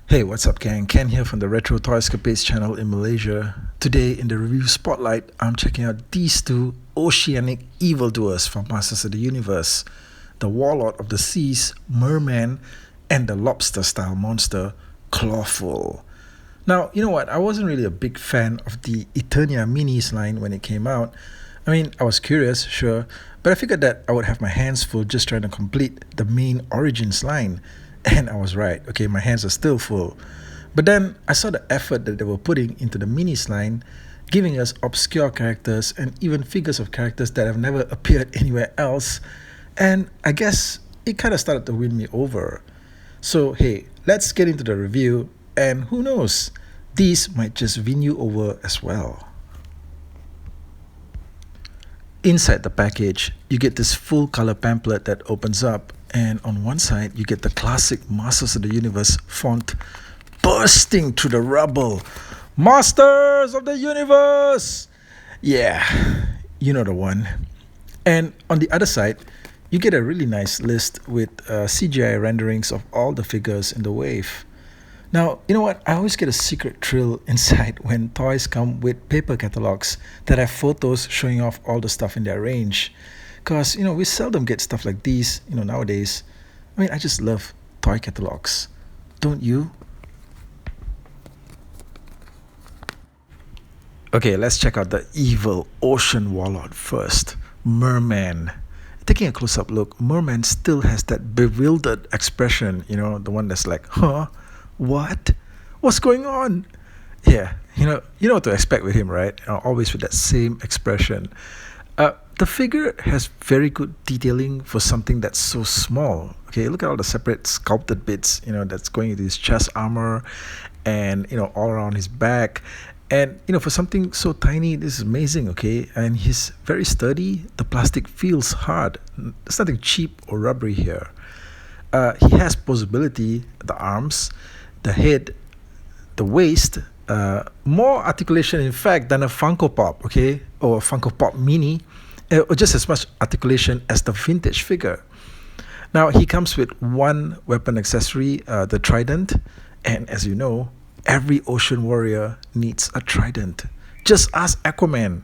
Hey, what's up, gang? Ken here from the Retro Toyscapades channel in Malaysia. Today, in the review spotlight, I'm checking out these two oceanic evildoers from Masters of the Universe: the Warlord of the Seas, Merman, and the lobster-style monster, Clawful. Now, you know what? I wasn't really a big fan of the Eternia minis line when it came out. I mean, I was curious, sure, but I figured that I would have my hands full just trying to complete the main Origins line. And I was right, okay, my hands are still full. But then I saw the effort that they were putting into the minis line, giving us obscure characters and even figures of characters that have never appeared anywhere else. And I guess it kind of started to win me over. So hey, let's get into the review, and who knows, these might just win you over as well. Inside the package, you get this full color pamphlet that opens up, and on one side you get the classic Masters of the Universe font bursting through the rubble. Masters of the Universe! Yeah, you know the one. And on the other side, you get a really nice list with CGI renderings of all the figures in the wave. Now, you know what? I always get a secret thrill inside when toys come with paper catalogs that have photos showing off all the stuff in their range. Because, we seldom get stuff like these, nowadays. I mean, I just love toy catalogs. Don't you? Okay, let's check out the evil ocean warlord first, Merman. Taking a close-up look, Merman still has that bewildered expression, the one that's like, huh? What? What's going on? Yeah, you know what to expect with him, right? Always with that same expression. The figure has very good detailing for something that's so small. Okay, look at all the separate sculpted bits, that's going into his chest armor and, all around his back. And, for something so tiny, this is amazing, okay? And he's very sturdy. The plastic feels hard. There's nothing cheap or rubbery here. He has posability, the arms, the head, the waist, more articulation, in fact, than a Funko Pop, okay? Or a Funko Pop Mini. Or just as much articulation as the vintage figure. Now, he comes with one weapon accessory, the trident. And as you know, every ocean warrior needs a trident. Just ask Aquaman.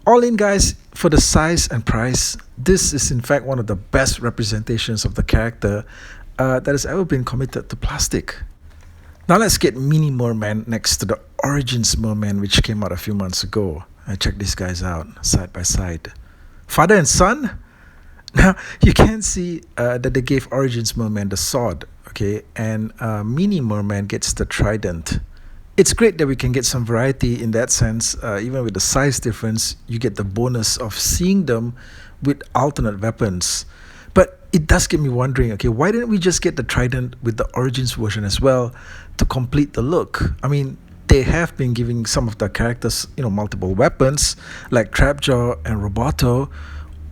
All in, guys, for the size and price, this is in fact one of the best representations of the character that has ever been committed to plastic. Now let's get Mini Merman next to the Origins Merman, which came out a few months ago. Check these guys out, side by side. Father and son? Now, you can see that they gave Origins Merman the sword, okay? And Mini Merman gets the trident. It's great that we can get some variety in that sense. Even with the size difference, you get the bonus of seeing them with alternate weapons. But it does get me wondering, okay, why didn't we just get the trident with the Origins version as well to complete the look? I mean, they have been giving some of the characters, multiple weapons like Trapjaw and Roboto,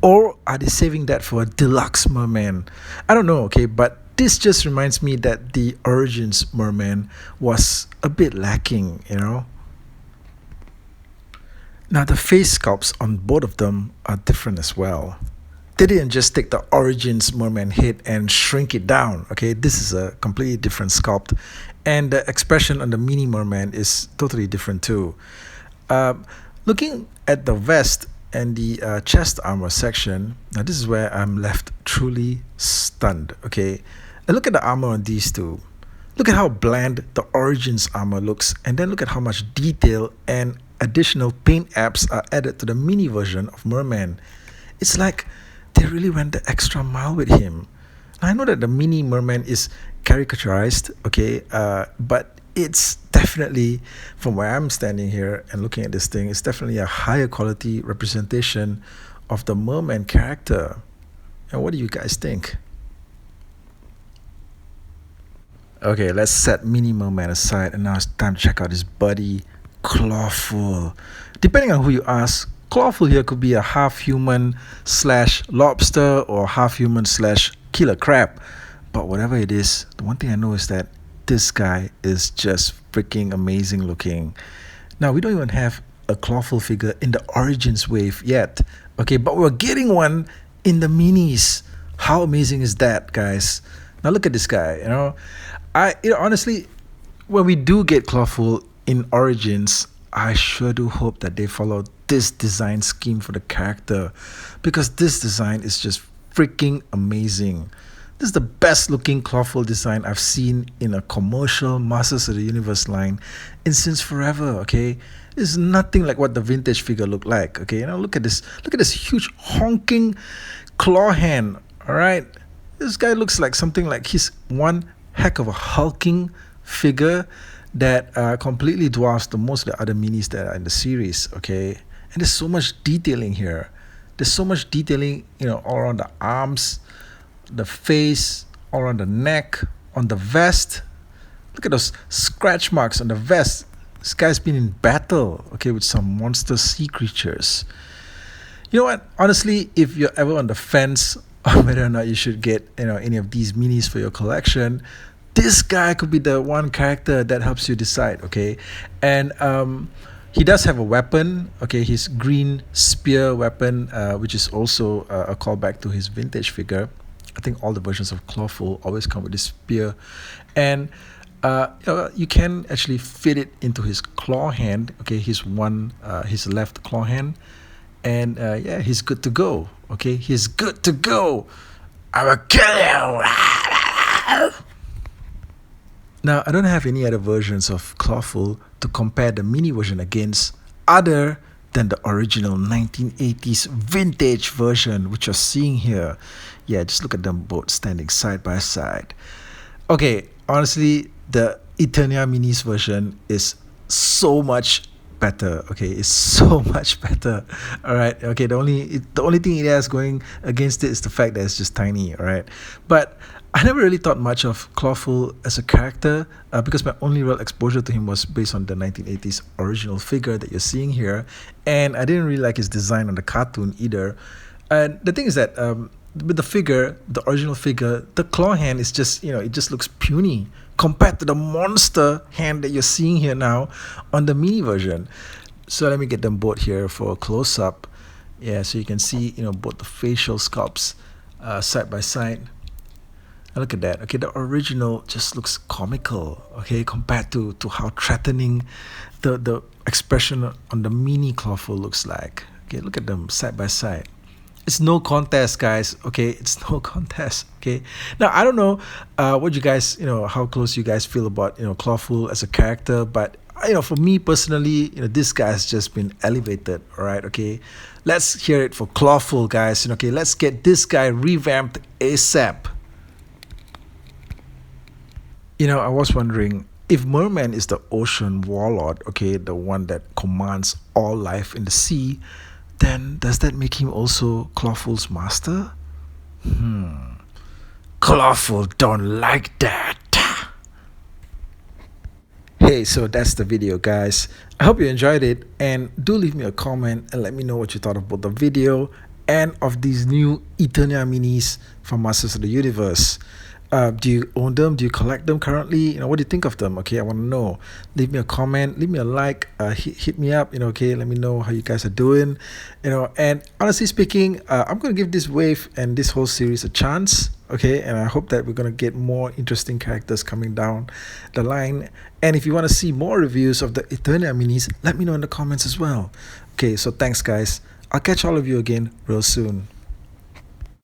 or are they saving that for a deluxe Merman? I don't know, okay, but this just reminds me that the Origins Merman was a bit lacking, Now, the face sculpts on both of them are different as well. They didn't just take the Origins Merman head and shrink it down, okay? This is a completely different sculpt. And the expression on the Mini Merman is totally different too. Looking at the vest and the chest armor section, now this is where I'm left truly stunned, okay? And look at the armor on these two. Look at how bland the Origins armor looks, and then look at how much detail and additional paint apps are added to the mini version of Merman. It's like they really went the extra mile with him. Now, I know that the Mini Merman is caricaturized, okay, but it's definitely, from where I'm standing here and looking at this thing, it's definitely a higher quality representation of the Merman character. And what do you guys think? Okay, let's set Mini Merman aside, and now it's time to check out his buddy, Clawful. Depending on who you ask, Clawful here could be a half-human / lobster or half-human / killer crab. But whatever it is, the one thing I know is that this guy is just freaking amazing looking. Now, we don't even have a Clawful figure in the Origins wave yet. Okay, but we're getting one in the minis. How amazing is that, guys? Now look at this guy, Honestly, when we do get Clawful in Origins, I sure do hope that they follow this design scheme for the character, because this design is just freaking amazing. This is the best looking Clawful design I've seen in a commercial Masters of the Universe line in since forever. Okay, it's nothing like what the vintage figure looked like. Okay, look at this. Look at this huge honking claw hand. All right, this guy looks like something like he's one heck of a hulking figure that completely dwarfs the most of the other minis that are in the series. Okay, and there's so much detailing here. There's so much detailing, all around the arms, the face, all around the neck, on the vest. Look at those scratch marks on the vest. This guy's been in battle, okay, with some monster sea creatures. You know what? Honestly, if you're ever on the fence on whether or not you should get, any of these minis for your collection, this guy could be the one character that helps you decide, okay? And he does have a weapon, okay, his green spear weapon, which is also a callback to his vintage figure. I think all the versions of Clawful always come with this spear. And you can actually fit it into his claw hand, okay, his left claw hand. And yeah, he's good to go, okay? He's good to go. I will kill you. Now, I don't have any other versions of Clawful to compare the mini version against other than the original 1980s vintage version, which you're seeing here. Yeah, just look at them both standing side by side. Okay, honestly, the Eternia Minis version is so much better. Okay, it's so much better. All right. Okay, the only thing it has going against it is the fact that it's just tiny. All right, but I never really thought much of Clawful as a character because my only real exposure to him was based on the 1980s original figure that you're seeing here, and I didn't really like his design on the cartoon either. And the thing is that with the figure, the original figure, the claw hand is just, it just looks puny compared to the monster hand that you're seeing here now on the mini version. So let me get them both here for a close-up. Yeah, so you can see, both the facial sculpts side by side. And look at that. Okay, the original just looks comical, okay, compared to how threatening the expression on the mini Clawful looks like. Okay, look at them side by side. It's no contest, guys. Okay, it's no contest. Okay, now I don't know what you guys, how close you guys feel about Clawful as a character, but for me personally, this guy has just been elevated. All right, okay, let's hear it for Clawful, guys. Okay, let's get this guy revamped ASAP. I was wondering if Merman is the ocean warlord, okay, the one that commands all life in the sea, then does that make him also Clawful's master? Clawful don't like that. Hey, so that's the video, guys. I hope you enjoyed it, and do leave me a comment and let me know what you thought of both the video and of these new Eternia minis from Masters of the Universe. Do you own them? Do you collect them currently? What do you think of them? Okay, I want to know. Leave me a comment, leave me a like, hit me up, okay, let me know how you guys are doing, and honestly speaking, I'm going to give this wave and this whole series a chance, okay, and I hope that we're going to get more interesting characters coming down the line. And if you want to see more reviews of the Eternia minis, let me know in the comments as well. Okay, so thanks, guys. I'll catch all of you again real soon.